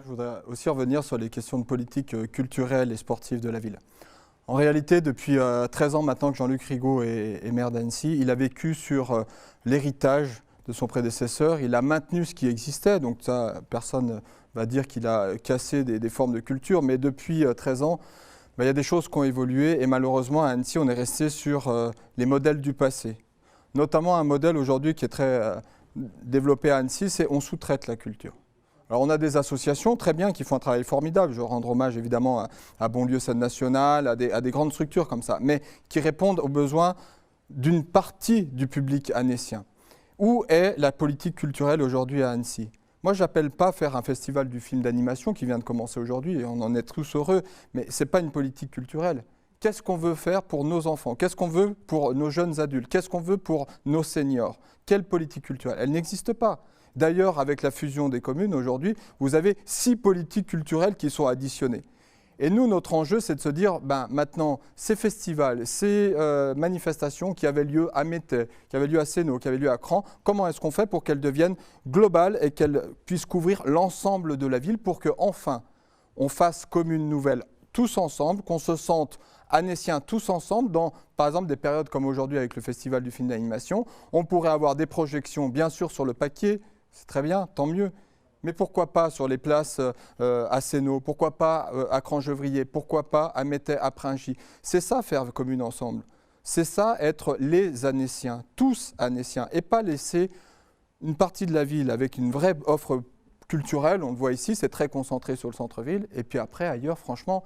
Je voudrais aussi revenir sur les questions de politique culturelle et sportive de la ville. En réalité, depuis 13 ans maintenant que Jean-Luc Rigaud est maire d'Annecy, il a vécu sur l'héritage de son prédécesseur. Il a maintenu ce qui existait, donc ça, personne va dire qu'il a cassé des formes de culture, mais depuis 13 ans, il y a des choses qui ont évolué et malheureusement à Annecy, on est resté sur les modèles du passé. Notamment un modèle aujourd'hui qui est très développé à Annecy, c'est on sous-traite la culture. Alors on a des associations très bien qui font un travail formidable, je rends hommage évidemment à Bonlieu Scène Nationale, à des grandes structures comme ça, mais qui répondent aux besoins d'une partie du public annécien. Où est la politique culturelle aujourd'hui à Annecy ? Moi, je n'appelle pas faire un festival du film d'animation qui vient de commencer aujourd'hui, et on en est tous heureux, mais ce n'est pas une politique culturelle. Qu'est-ce qu'on veut faire pour nos enfants? Qu'est-ce qu'on veut pour nos jeunes adultes? Qu'est-ce qu'on veut pour nos seniors? Quelle politique culturelle? Elle n'existe pas. D'ailleurs, avec la fusion des communes, aujourd'hui, vous avez 6 politiques culturelles qui sont additionnées. Et nous, notre enjeu, c'est de se dire, maintenant, ces festivals, ces manifestations qui avaient lieu à Métais, qui avaient lieu à Sénaux, qui avaient lieu à Cran, comment est-ce qu'on fait pour qu'elles deviennent globales et qu'elles puissent couvrir l'ensemble de la ville pour qu'enfin, on fasse commune nouvelle tous ensemble, qu'on se sente annéciens tous ensemble dans, par exemple, des périodes comme aujourd'hui avec le Festival du film d'animation. On pourrait avoir des projections, bien sûr, sur le papier, c'est très bien, tant mieux. Mais pourquoi pas sur les places à Sénaux, pourquoi pas à Crangevrier, pourquoi pas à Métais, à Pringis. C'est ça faire commune ensemble. C'est ça être les Annéciens, tous Annéciens, et pas laisser une partie de la ville avec une vraie offre culturelle. On le voit ici, c'est très concentré sur le centre-ville. Et puis après, ailleurs, franchement,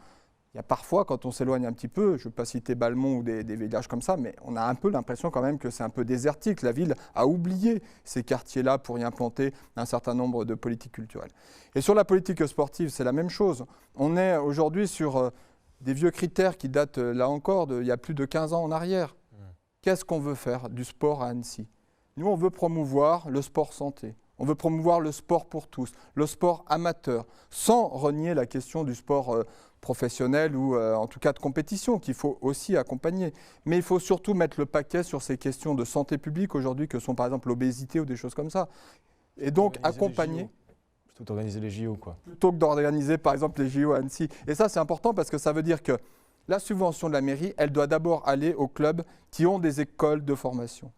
il y a parfois, quand on s'éloigne un petit peu, je ne veux pas citer Balmont ou des villages comme ça, mais on a un peu l'impression quand même que c'est un peu désertique. La ville a oublié ces quartiers-là pour y implanter un certain nombre de politiques culturelles. Et sur la politique sportive, c'est la même chose. On est aujourd'hui sur des vieux critères qui datent, là encore, il y a plus de 15 ans en arrière. Qu'est-ce qu'on veut faire du sport à Annecy? Nous, on veut promouvoir le sport santé. On veut promouvoir le sport pour tous, le sport amateur, sans renier la question du sport professionnel ou en tout cas de compétition qu'il faut aussi accompagner. Mais il faut surtout mettre le paquet sur ces questions de santé publique aujourd'hui que sont par exemple l'obésité ou des choses comme ça. Et donc accompagner. Plutôt d'organiser les JO, quoi. Plutôt que d'organiser par exemple les JO à Annecy. Et ça c'est important parce que ça veut dire que la subvention de la mairie, elle doit d'abord aller aux clubs qui ont des écoles de formation,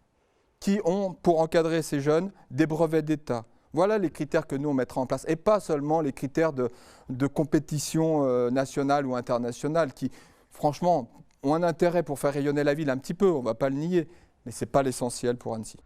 qui ont, pour encadrer ces jeunes, des brevets d'État. Voilà les critères que nous, on mettra en place. Et pas seulement les critères de compétition nationale ou internationale qui, franchement, ont un intérêt pour faire rayonner la ville un petit peu, on ne va pas le nier, mais ce n'est pas l'essentiel pour Annecy.